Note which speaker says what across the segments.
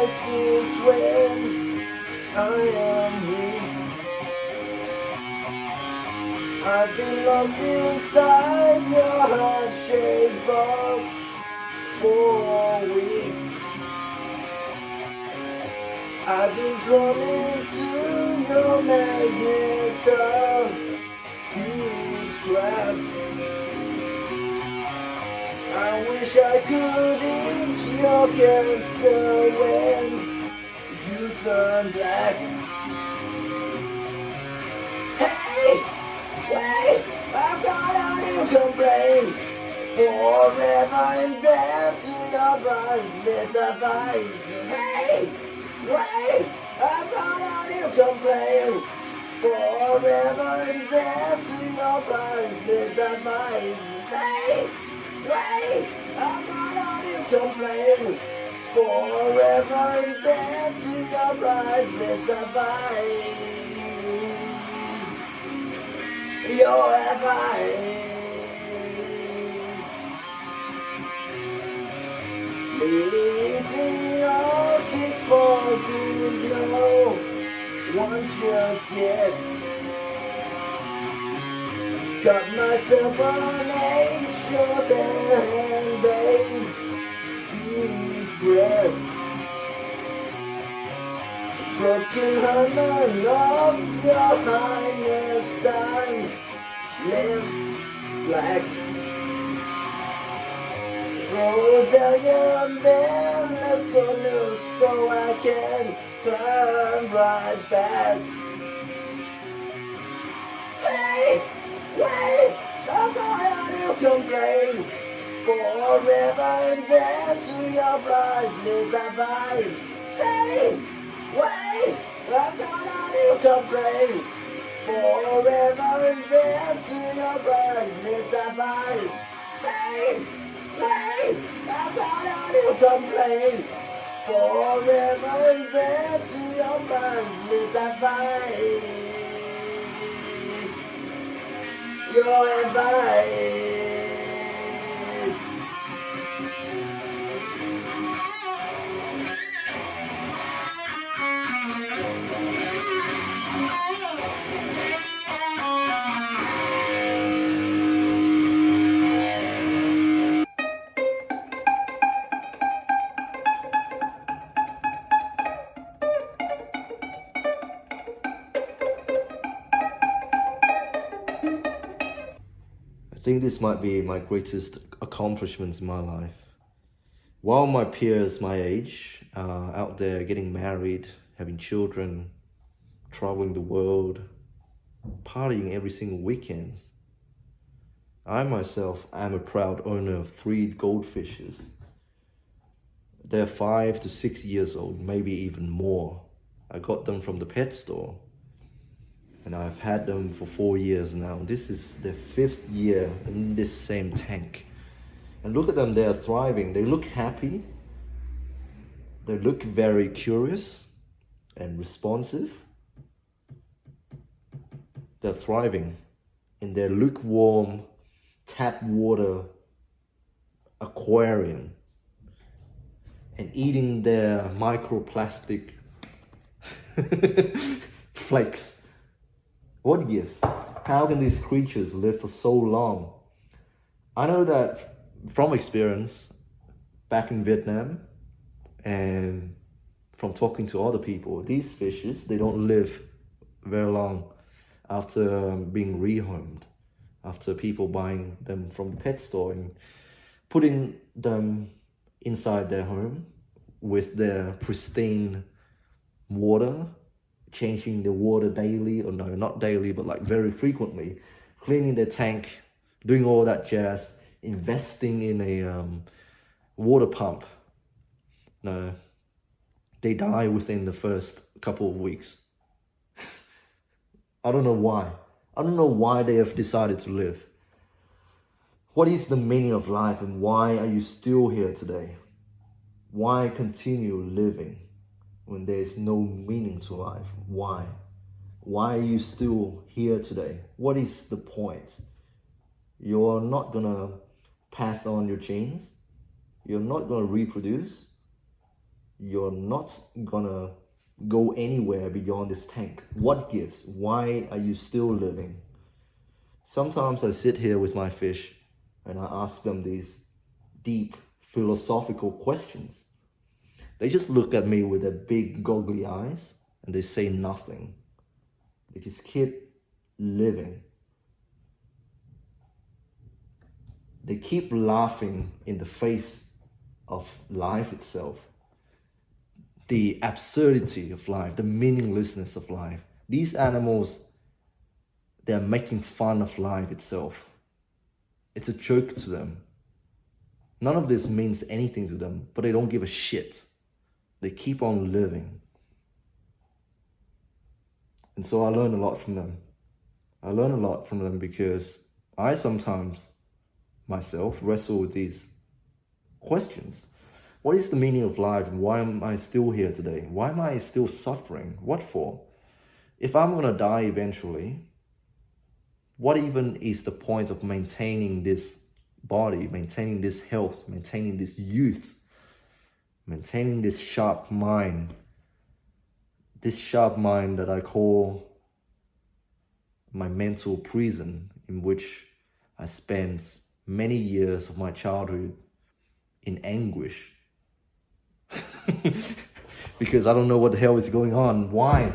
Speaker 1: crisis when I am weak. I've been locked inside your heart-shaped box for weeks. I've been drawn into your magnetic trap. I wish I could eat your cancer when you turn black. Hey, wait, I've got a new complaint. Forever and dead to your priceless advice. Hey, wait, I've got a new complaint. Forever and dead to your priceless advice. Hey, wait, I'm not on you complain. Forever and dead to your priceless advice. Your advice. Eating your kids for good, no one just yet. Cut myself on angel's hand, baby's breath. Broken heart of your highness, I'm left black. Throw down your medical news so I can climb right back. Hey, wait, I'm gonna do complain. Forever and dead to your priceless advice. Hey, wait, I'm gonna do complain. Forever and dead to your priceless advice. Hey, wait, I'm gonna do complain. Forever and dead to your priceless advice. Your advice.
Speaker 2: I think this might be my greatest accomplishments in my life. While my peers my age are out there getting married, having children, traveling the world, partying every single weekend, I myself am a proud owner of 3 goldfishes. They're 5 to 6 years old, maybe even more. I got them from the pet store. And I've had them for 4 years now. This is the 5th year in this same tank. And look at them, they're thriving. They look happy. They look very curious and responsive. They're thriving in their lukewarm tap water aquarium and eating their microplastic flakes. What gives? How can these creatures live for so long? I know that from experience back in Vietnam and from talking to other people, these fishes, they don't live very long after being rehomed, after people buying them from the pet store and putting them inside their home with their pristine water, changing the water daily, or no, not daily, but like very frequently, cleaning their tank, doing all that jazz, investing in a water pump. No, they die within the first couple of weeks. I don't know why. I don't know why they have decided to live. What is the meaning of life and why are you still here today? Why continue living when there is no meaning to life? Why? Why are you still here today? What is the point? You're not gonna pass on your genes. You're not gonna reproduce. you're not gonna go anywhere beyond this tank. What gives? Why are you still living? Sometimes I sit here with my fish and I ask them these deep philosophical questions. They just look at me with their big goggly eyes and they say nothing. They just keep living. They keep laughing in the face of life itself. The absurdity of life, the meaninglessness of life. These animals, they're making fun of life itself. It's a joke to them. None of this means anything to them, but they don't give a shit. They keep on living. And so I learn a lot from them. I learn a lot from them because I sometimes myself wrestle with these questions. What is the meaning of life and why am I still here today? Why am I still suffering? What for? If I'm gonna die eventually, what even is the point of maintaining this body, maintaining this health, maintaining this youth, maintaining this sharp mind that I call my mental prison, in which I spent many years of my childhood in anguish because I don't know what the hell is going on. Why?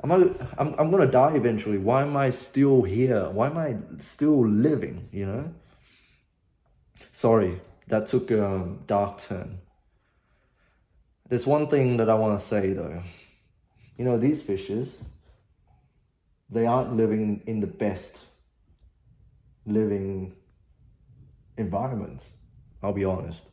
Speaker 2: I'm gonna die eventually. Why am I still here? Why am I still living, you know? Sorry, that took a dark turn. There's one thing that I want to say though. You know, these fishes, they aren't living in the best living environments, I'll be honest.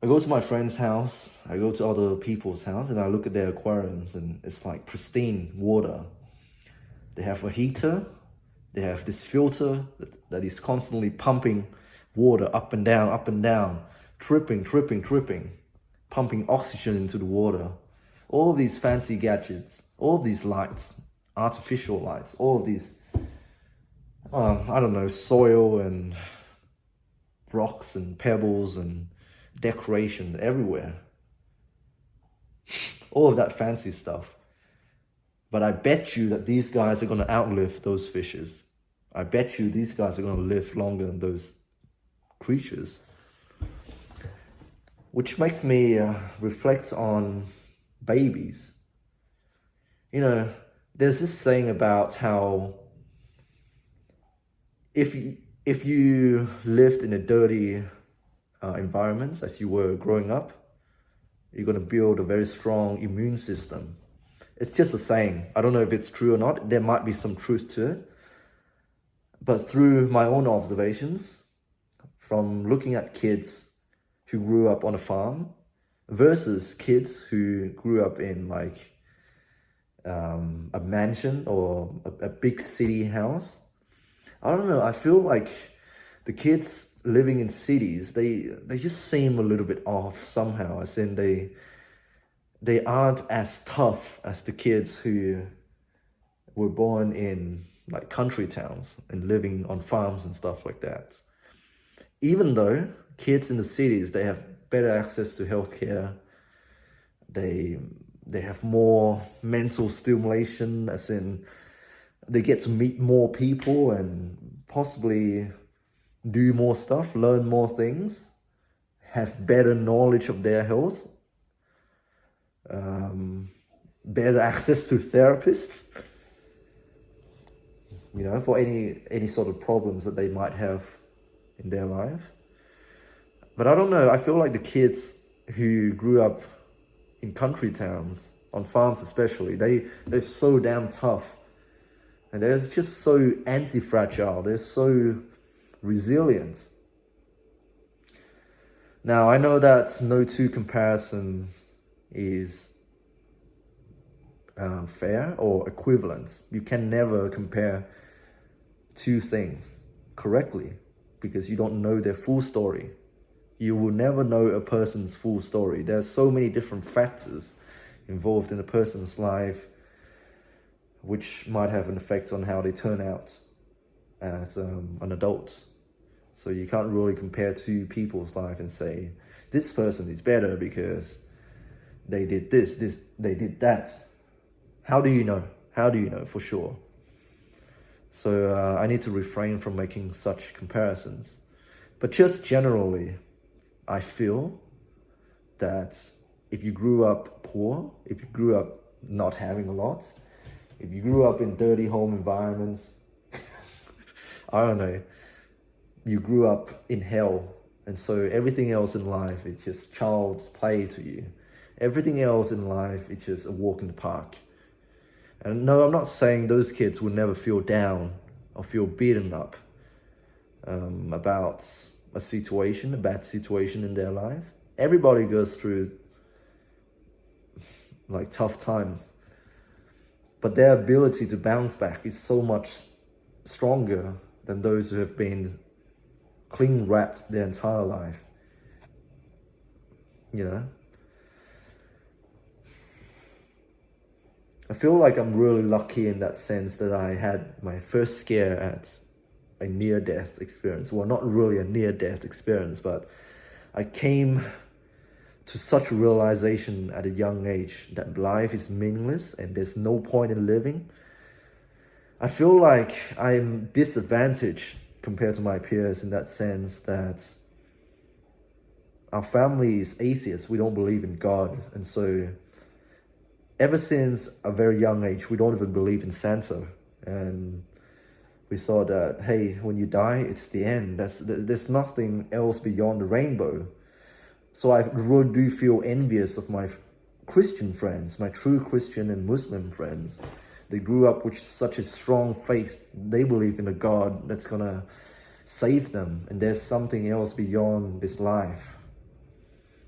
Speaker 2: I go to my friend's house, I go to other people's house, and I look at their aquariums and it's like pristine water. They have a heater, they have this filter that is constantly pumping water up and down, tripping, pumping oxygen into the water. All of these fancy gadgets, all of these lights, artificial lights, all of these, I don't know, soil and rocks and pebbles and decoration everywhere. All of that fancy stuff. But I bet you that these guys are going to outlive those fishes. I bet you these guys are going to live longer than those creatures. Which makes me reflect on babies. You know, there's this saying about how if you lived in a dirty environment as you were growing up, you're going to build a very strong immune system. It's just a saying. I don't know if it's true or not. There might be some truth to it. But through my own observations, from looking at kids who grew up on a farm versus kids who grew up in like a mansion or a big city house, I don't know, I feel like the kids living in cities, they just seem a little bit off somehow, as in they aren't as tough as the kids who were born in like country towns and living on farms and stuff like that. Even though kids in the cities, they have better access to healthcare, they have more mental stimulation, as in they get to meet more people and possibly do more stuff, learn more things, have better knowledge of their health, better access to therapists, you know, for any sort of problems that they might have in their life. But I don't know, I feel like the kids who grew up in country towns, on farms especially, they're so damn tough. And they're just so anti-fragile, they're so resilient. Now, I know that no two comparison is fair or equivalent. You can never compare two things correctly because you don't know their full story. You will never know a person's full story. There's so many different factors involved in a person's life which might have an effect on how they turn out as an adult. So you can't really compare two people's life and say this person is better because they did this, they did that. How do you know? How do you know for sure? So I need to refrain from making such comparisons. But just generally, I feel that if you grew up poor, if you grew up not having a lot, if you grew up in dirty home environments, I don't know, you grew up in hell, and so everything else in life is just child's play to you. Everything else in life is just a walk in the park. And no, I'm not saying those kids will never feel down or feel beaten up about a situation, a bad situation in their life. Everybody goes through like tough times, but their ability to bounce back is so much stronger than those who have been cling wrapped their entire life. You know, I feel like I'm really lucky in that sense that I had my first scare at a near-death experience. Well, not really a near-death experience, but I came to such a realization at a young age that life is meaningless and there's no point in living. I feel like I'm disadvantaged compared to my peers in that sense that our family is atheist. We don't believe in God. And so ever since a very young age, we don't even believe in Santa. And we thought that, hey, when you die, it's the end. There's nothing else beyond the rainbow. So I really do feel envious of my Christian friends, my true Christian and Muslim friends. They grew up with such a strong faith. They believe in a God that's gonna save them, and there's something else beyond this life.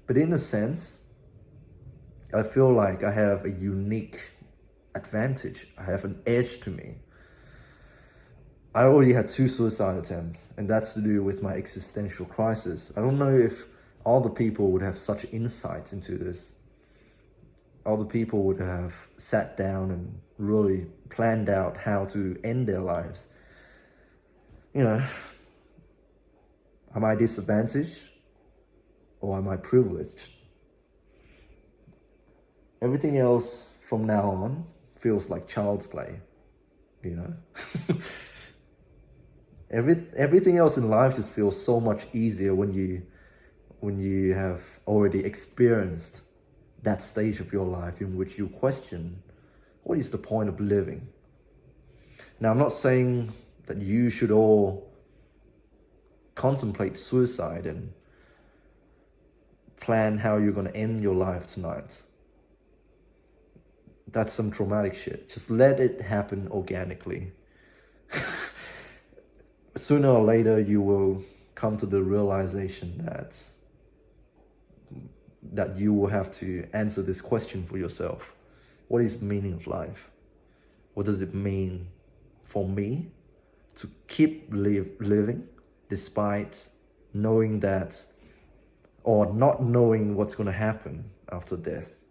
Speaker 2: But in a sense, I feel like I have a unique advantage. I have an edge to me. I already had 2 suicide attempts, and that's to do with my existential crisis. I don't know if all the people would have such insights into this. All the people would have sat down and really planned out how to end their lives. You know, am I disadvantaged or am I privileged? Everything else from now on feels like child's play, you know? Everything else in life just feels so much easier when you have already experienced that stage of your life in which you question, what is the point of living? Now, I'm not saying that you should all contemplate suicide and plan how you're going to end your life tonight. That's some traumatic shit. Just let it happen organically. Sooner or later, you will come to the realization that you will have to answer this question for yourself. What is the meaning of life? What does it mean for me to keep living despite knowing that, or not knowing what's going to happen after death?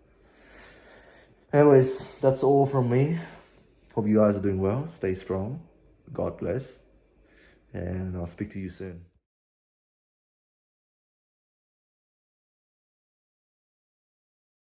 Speaker 2: Anyways, that's all from me. Hope you guys are doing well. Stay strong. God bless. And I'll speak to you soon.